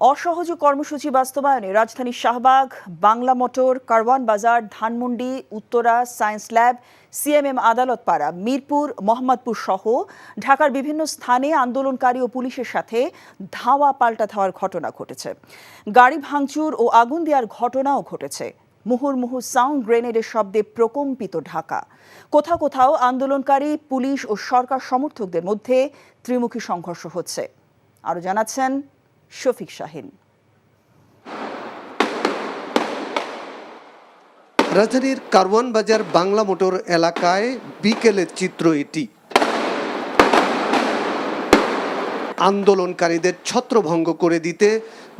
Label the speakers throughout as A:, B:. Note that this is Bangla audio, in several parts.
A: অসহযোগ কর্মসূচি বাস্তবায়নে রাজধানীর শাহবাগ, বাংলা মোটর, কারওয়ান বাজার, Dhanmondi, Uttara, science lab, CMM আদালত পাড়া, মিরপুর, মোহাম্মদপুর সহ ঢাকার বিভিন্ন স্থানে আন্দোলনকারী ও পুলিশের সাথে ধাওয়া পাল্টা ধাওয়ার ঘটনা ঘটেছে। গাড়ি ভাঙচুর ও আগুন দেওয়ার ঘটনাও ঘটেছে। মুহুর্মুহু সাউন্ড গ্রেনেডের শব্দে প্রকম্পিত ঢাকা। কোথাও কোথাও আন্দোলনকারী, পুলিশ ও সরকার সমর্থকদের মধ্যে ত্রিমুখী সংঘর্ষ হচ্ছে। আরও জানাচ্ছেন শফিক শাহিন।
B: রাজধানীর কারওয়ান বাজার বাংলা মোটর এলাকায় বিকেলের চিত্র এটি। আন্দোলনকারীদের ছত্রভঙ্গ করে দিতে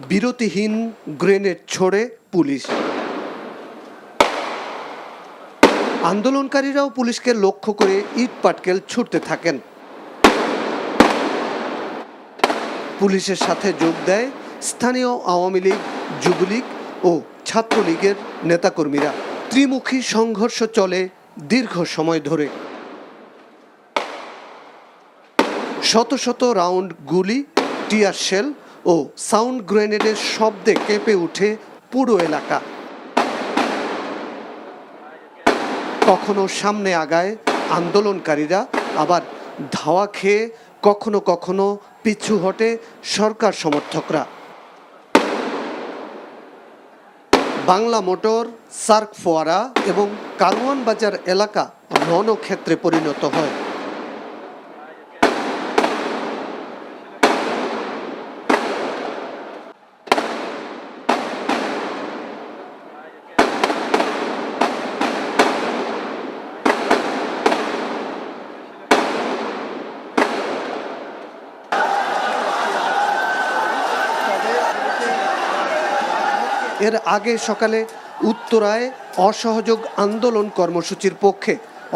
B: বিরতিহীন গ্রেনেড ছোড়ে পুলিশ। আন্দোলনকারীরাও পুলিশকে লক্ষ্য করে ইট পাটকেল ছুটতে থাকেন। পুলিশের সাথে যোগ দেয় স্থানীয় আওয়ামী লীগ, যুবলীগ ও ছাত্রলীগের নেতাকর্মীরা। ত্রিমুখী সংঘর্ষ চলে দীর্ঘ সময় ধরে। শত শত রাউন্ড গুলি, টিয়ার শেল ও সাউন্ড গ্রেনেডের শব্দে কেঁপে ওঠে পুরো এলাকা। কখনো সামনে আগায় আন্দোলনকারীরা, আবার ধাওয়া খেয়ে কখনো কখনো পিছু হটে সরকার সমর্থকরা। বাংলা মোটর, সার্ক ফোয়ারা এবং কারওয়ান বাজার এলাকা রণক্ষেত্রে পরিণত হয়। এর আগে সকালে উত্তরায় অসহযোগ আন্দোলন কর্মসূচির পক্ষে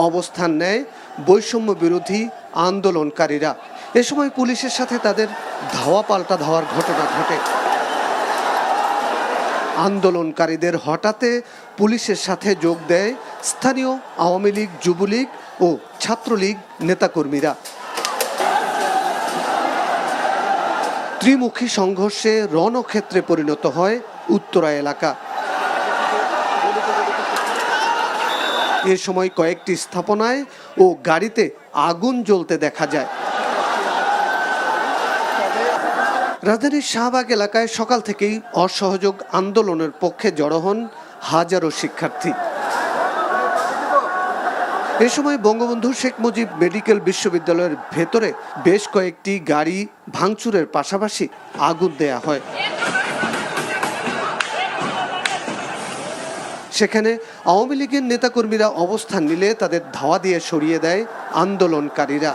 B: অবস্থান নেয় বৈষম্য বিরোধী আন্দোলনকারীরা। এ সময় পুলিশের সাথে তাদের ধাওয়া পাল্টা ধাওয়ার ঘটনা ঘটে। আন্দোলনকারীদের হঠাতে পুলিশের সাথে যোগ দেয় স্থানীয় আওয়ামী লীগ, যুবলীগ ও ছাত্রলীগ নেতাকর্মীরা। ত্রিমুখী সংঘর্ষে রণক্ষেত্রে পরিণত হয় উত্তরা এলাকা। এ সময় কয়েকটি স্থাপনায় ও গাড়িতে আগুন জ্বলতে দেখা যায়। রাজধানীর শাহবাগ এলাকায় সকাল থেকেই অসহযোগ আন্দোলনের পক্ষে জড়ো হন হাজারো শিক্ষার্থী। এ সময় বঙ্গবন্ধু শেখ মুজিব মেডিকেল বিশ্ববিদ্যালয়ের ভেতরে বেশ কয়েকটি গাড়ি ভাঙচুরের পাশাপাশি আগুন দেয়া হয়। সেখানে আওয়ামী লীগের নেতাকর্মীরা অবস্থান নিলে তাদের ধাওয়া দিয়ে সরিয়ে দেয় আন্দোলনকারীরা।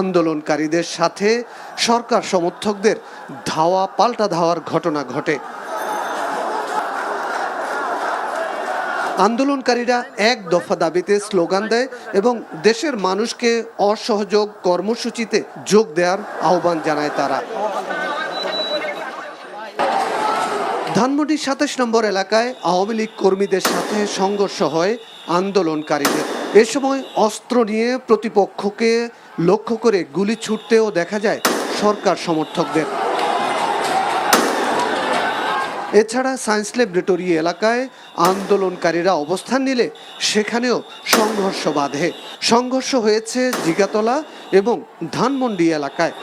B: আন্দোলনকারীদের সাথে সরকার সমর্থকদের ধাওয়া পাল্টা ধাওয়ার ঘটনা ঘটে। আন্দোলনকারীরা এক দফা দাবিতে স্লোগান দেয় এবং দেশের মানুষকে অসহযোগ কর্মসূচিতে যোগ দেওয়ার আহ্বান জানায় তারা। ধানমন্ডি ২৭ নম্বর এলাকায় আওয়ামী লীগ কর্মীদের সাথে সংঘর্ষ হয় আন্দোলনকারীদের। এ সময় অস্ত্র নিয়ে প্রতিপক্ষকে লক্ষ্য করে গুলি ছুটতেও দেখা যায় সরকার সমর্থকদের। এছাড়া সায়েন্স ল্যাবরেটরি এলাকায় আন্দোলনকারীরা অবস্থান নিলে সেখানেও সংঘর্ষ বাধে। সংঘর্ষ হয়েছে জিগাতলা এবং ধানমন্ডি এলাকায়।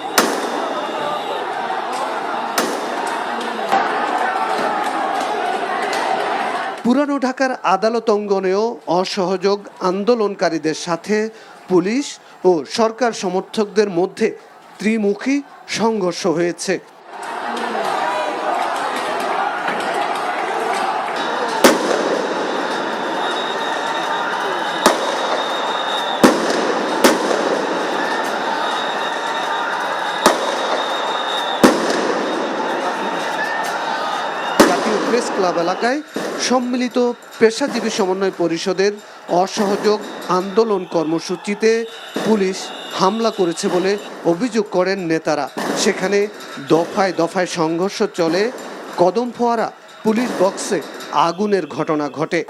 B: পুরানো ঢাকার আদালত অঙ্গনেও অসহযোগ আন্দোলনকারীদের সাথে পুলিশ ও সরকার সমর্থকদের মধ্যে ত্রিমুখী সংঘর্ষ হয়েছে। জাতীয় প্রেস ক্লাব এলাকায় সম্মিলিত পেশাজীবী সমন্বয় পরিষদের অসহযোগ আন্দোলন কর্মসূচিতে পুলিশ হামলা করেছে বলে অভিযোগ করেন নেতারা। সেখানে দফায় দফায় সংঘর্ষ চলে, কদম ফোয়ারা পুলিশ বক্সে আগুনের ঘটনা ঘটে।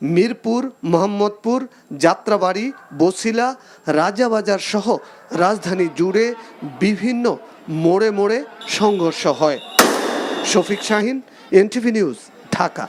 B: মিরপুর, মোহাম্মদপুর, যাত্রাবাড়ি, বছিলা, রাজাবাজার সহ রাজধানী জুড়ে বিভিন্ন মোড়ে মোড়ে সংঘর্ষ হয়। Shafiq Shahin, NTV news, Dhaka.